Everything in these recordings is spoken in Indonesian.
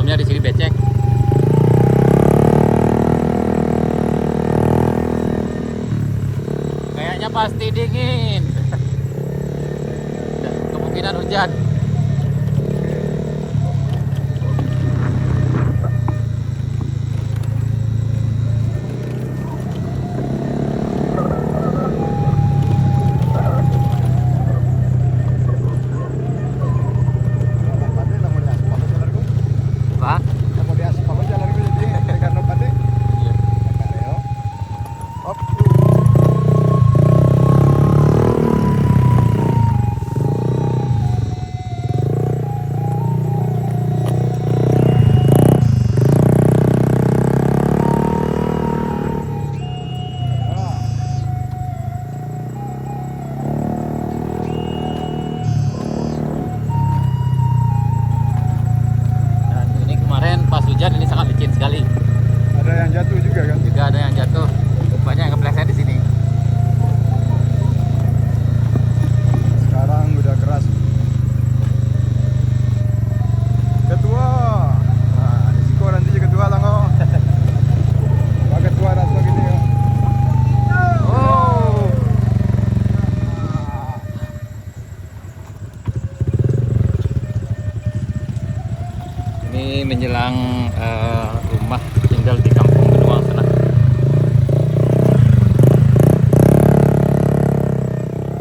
Sebelumnya di sini becek. Kayaknya pasti dingin. Dan kemungkinan hujan. Ini sangat licin sekali. Ada yang jatuh juga kan? Juga ada yang jatuh. Banyak yang kepleset di sini. Sekarang udah keras. Ketua. Nah, risiko nanti ketua lah kok. Pak ketua rasa gini ya. Oh. Ini menjelang rumah tinggal di Kampung Benuang sana.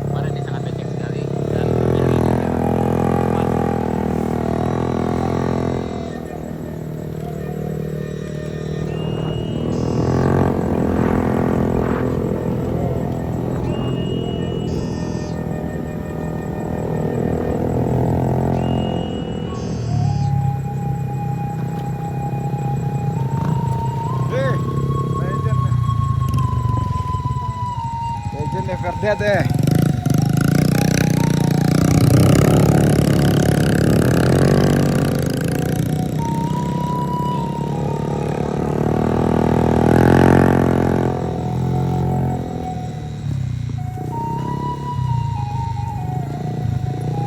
Kemarin ini sangat becek sekali dan hujan ini juga aman. Legend Everdead deh.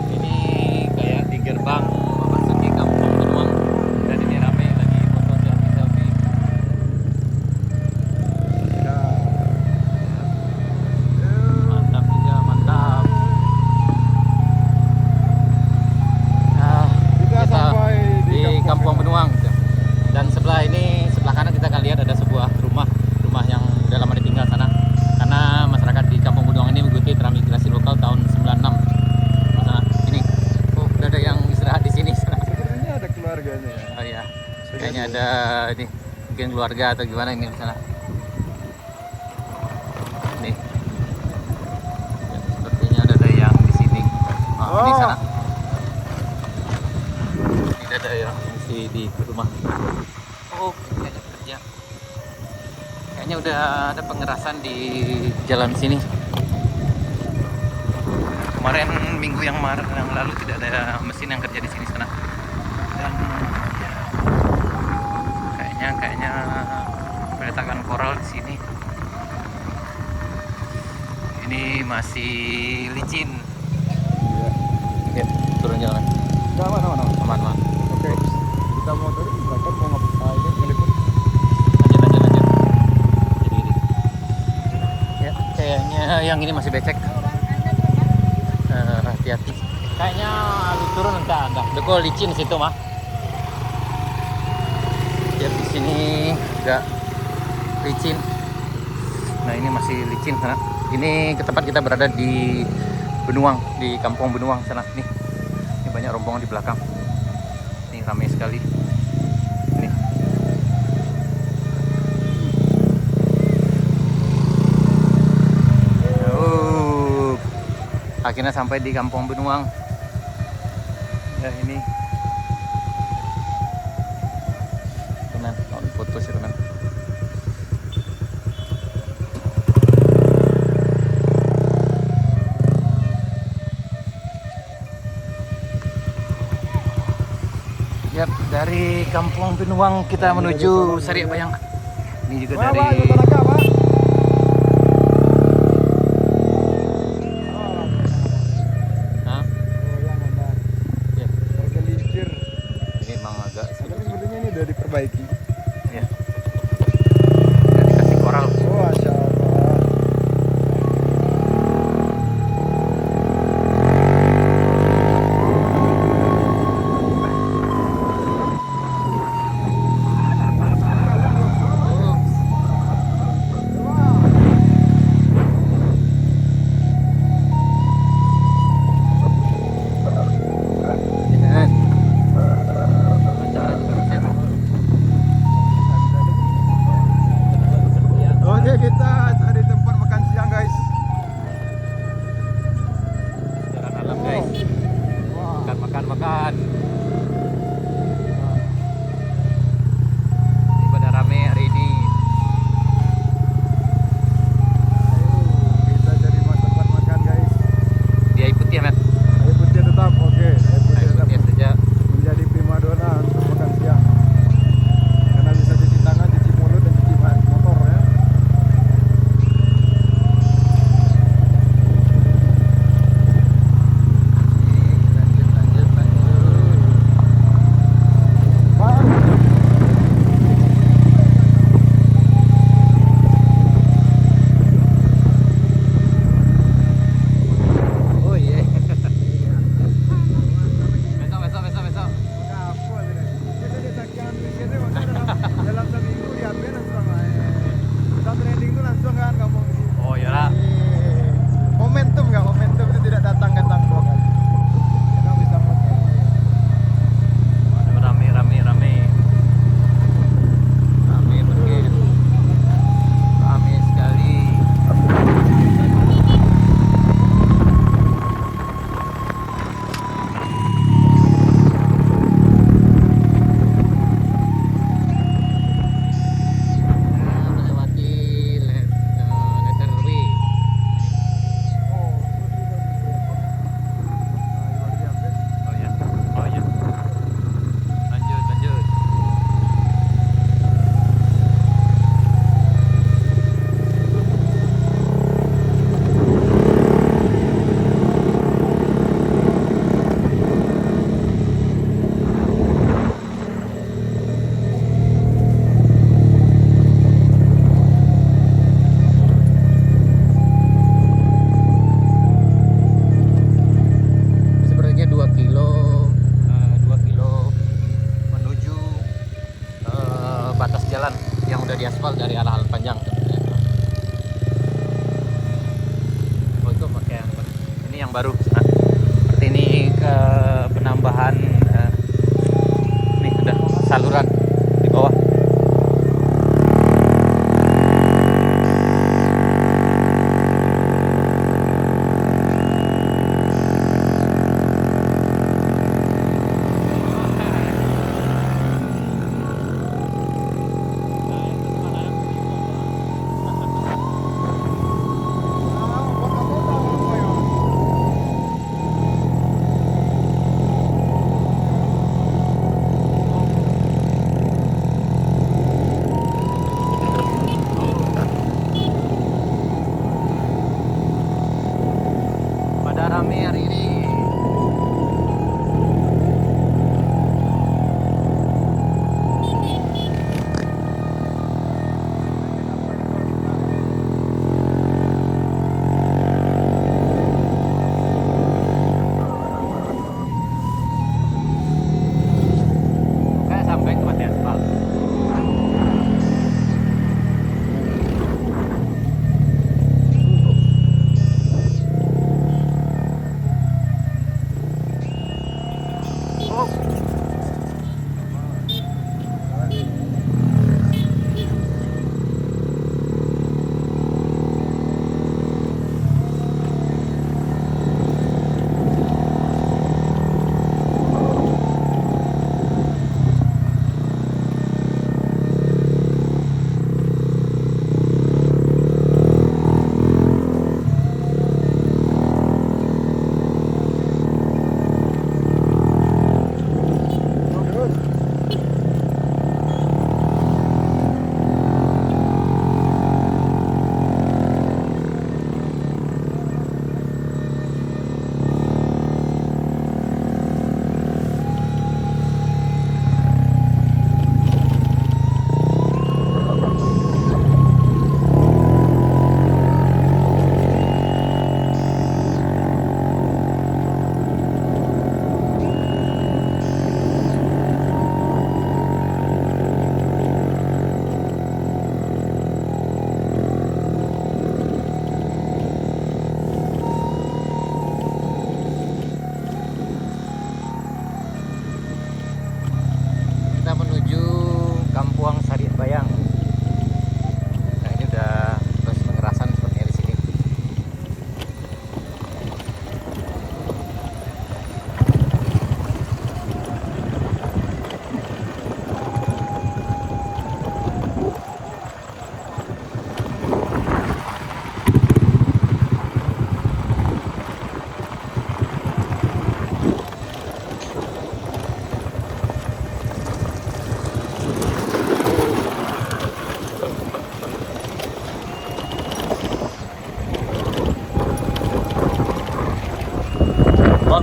Ini kayak di gerbang memasuki Kampung Benuang dan ini rame lagi foto selfie. Mantap juga, mantap. Nah, Kita sampai di Kampung Benuang dan sebelah kanan kita akan lihat ada sebuah rumah yang udah lama ditinggal sana karena masyarakat di Kampung Benuang ini mengikuti transmigrasi lokal tahun 96. Sana ini, udah ada yang istirahat di sini sana. Sepertinya ada keluarganya ya. Oh iya, kayaknya ada ini mungkin keluarga atau gimana ini di sana. Nih, ya, sepertinya ada yang di sini. Ini sana. Ini ada yang masih di rumah. Oh, kayaknya kerja. Kayaknya udah ada pengerasan di jalan sini. Kemarin minggu yang lalu tidak ada mesin yang kerja di sini sana. Dan ya, kayaknya peletakan koral di sini. Ini masih licin. Iya. Ya, turun jalan. Enggak aman. Aman. Oke. Kita mau turun, berangkat mau ngapain? Ngeliput. Lanjut. Jadi ini. Ya, kayaknya yang ini masih becek. Hati-hati. Kayaknya habis turun enggak. Dekol licin situ mah. Ya di sini enggak licin. Nah ini masih licin sana. Ini ke tempat kita berada di Benuang, di Kampung Benuang sana. Nih, ini banyak rombongan di belakang. Ini ramai sekali. Nih. Akhirnya sampai di Kampung Benuang. Ya ini. Teman, mau foto sih teman. Yap, dari Kampung Benuang kita menuju Sariak Bayang. Ini juga dari Hah? Ya. Ini emang agak sedikit. sudah diperbaiki. Ya. Udah dikasih koral. Oh, Masya Allah. Oke, kita cari tempat makan siang, guys. Jalan alam guys. Wah. Makan. Ini pada rame hari ini. Ayo, kita cari tempat makan, guys. Dia ikuti ya, Matt. Ayo putih tetap, oke. Ayo putih Ayo tetap ikuti saja. menjadi primadona untuk makan siang. Karena bisa cuci tangan, cuci mulut, dan cuci motor ya. Lanjut. Pak. Oh iya. Besok. Dalam seminggu diambil langsung kita trending tuh langsung kan ngomong Oh iya lah. momentum itu tidak datang dua kali. Kita bisa pakai. Rame banget. Rame sekali. Melewati Letterway. Oh iya. Lanjut. Sebenarnya 2 kilo menuju batas jalan yang udah diaspal dari arah Alan Panjang. Oh itu pakai yang ini yang baru. Nah, seperti ini ke penambahan nih ada saluran di bawah.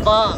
Pak.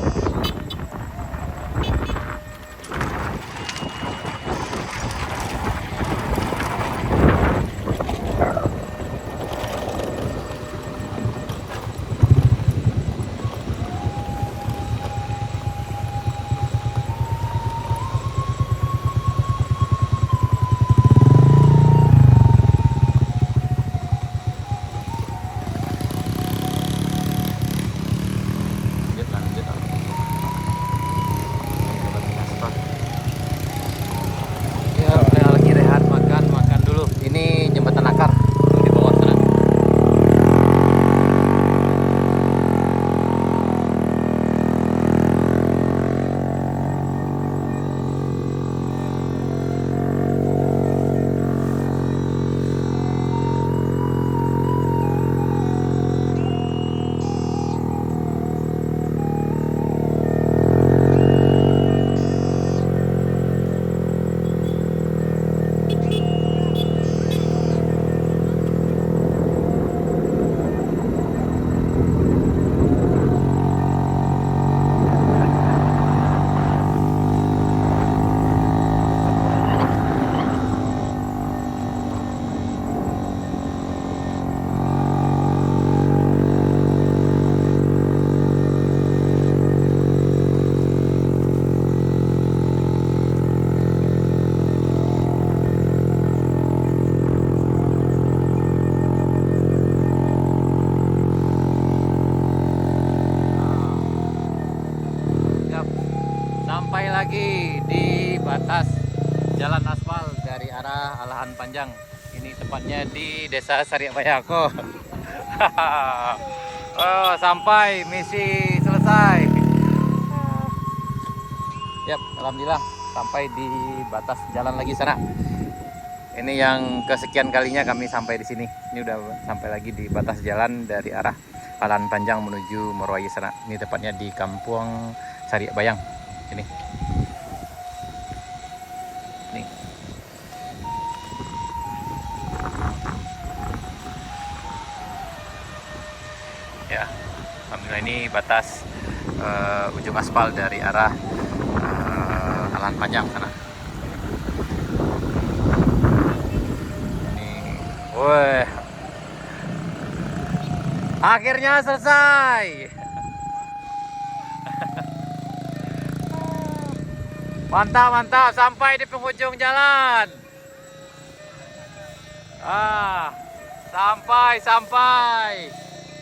Ya, saya lagi rehat makan dulu. Ini jembatan akar di bawah sana. Yap, sampai lagi di batas jalan aspal dari arah Alahan Panjang. Ini tepatnya di Desa Sariak Bayako. Oh, sampai misi selesai. Yap, alhamdulillah sampai di batas jalan lagi sana. Ini yang kesekian kalinya kami sampai di sini. Ini udah sampai lagi di batas jalan dari arah Alahan Panjang menuju Morowali sana. Ini tepatnya di Kampung Sariak Bayang. Ini. Nih. Ya, alhamdulillah ini batas ujung aspal dari arah Alahan Panjang sana. Nih, woi, akhirnya selesai. Mantap, mantap, sampai di penghujung jalan. Sampai.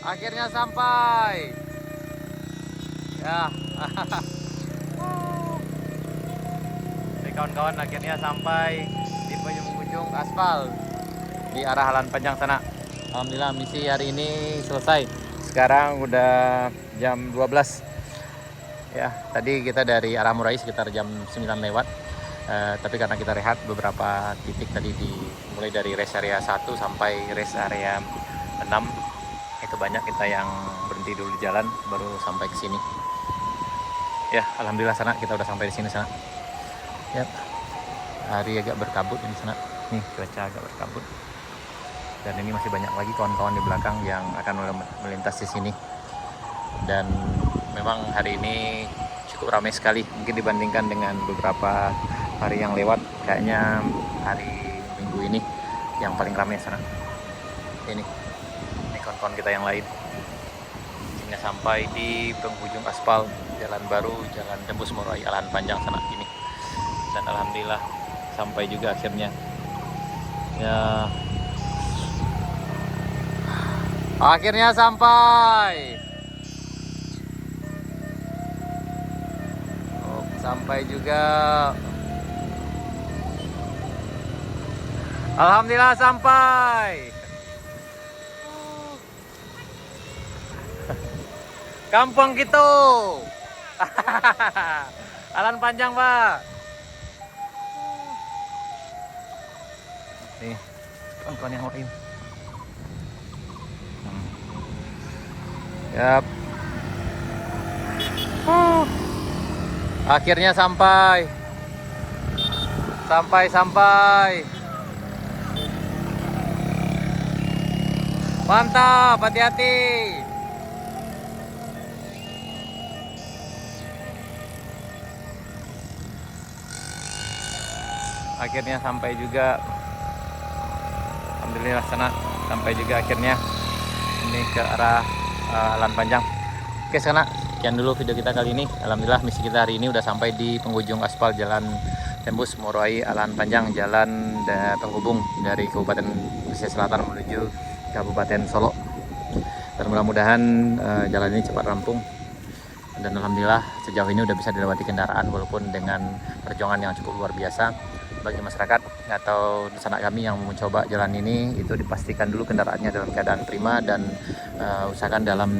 Akhirnya sampai. Ya. Jadi kawan-kawan akhirnya sampai di penghujung aspal di arah Alahan Panjang sana. Alhamdulillah misi hari ini selesai. Sekarang udah jam 12. Ya, tadi kita dari arah Morowali sekitar jam 9 lewat. Tapi karena kita rehat beberapa titik tadi mulai dari rest area 1 sampai rest area 6, itu banyak kita yang berhenti dulu di jalan baru sampai ke sini. Ya, alhamdulillah sana kita udah sampai di sini sana. Ya. Hari agak berkabut ini sana. Nih, cuaca agak berkabut. Dan ini masih banyak lagi kawan-kawan di belakang yang akan melintas di sini. Dan memang hari ini cukup ramai sekali, mungkin dibandingkan dengan beberapa hari yang lewat. Kayaknya hari Minggu ini yang paling ramai sana. Ini kawan-kawan kita yang lain. Hingga sampai di penghujung aspal jalan baru, jalan tembus Morowali Alahan Panjang sana ini. Dan alhamdulillah sampai juga akhirnya. Ya, akhirnya sampai. Sampai juga. Alhamdulillah sampai. Kampung gitu. Alahan Panjang, Pak. Nih, kawan-kawan yang lain. Yap. Akhirnya sampai. Mantap, hati-hati. akhirnya sampai juga. Alhamdulillah sana sampai juga akhirnya ini ke arah Alan Panjang. Oke sana, sekian dulu video kita kali ini. Alhamdulillah misi kita hari ini udah sampai di penghujung aspal jalan tembus Moroai Alan Panjang, jalan penghubung dari Kabupaten Pesisir Selatan menuju Kabupaten Solo. Dan mudah-mudahan jalan ini cepat rampung. Dan alhamdulillah sejauh ini udah bisa dilewati kendaraan walaupun dengan perjuangan yang cukup luar biasa. Bagi masyarakat atau sanak kami yang mencoba jalan ini, itu dipastikan dulu kendaraannya dalam keadaan prima dan usahakan dalam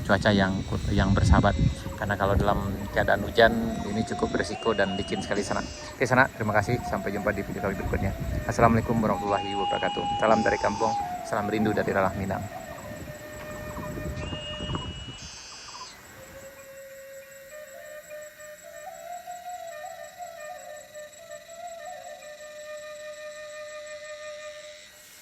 cuaca yang bersahabat, karena kalau dalam keadaan hujan ini cukup berisiko dan licin sekali sana. Oke sana, terima kasih, sampai jumpa di video kali berikutnya. Assalamualaikum warahmatullahi wabarakatuh. Salam dari kampung, salam rindu dari Ralah Minang.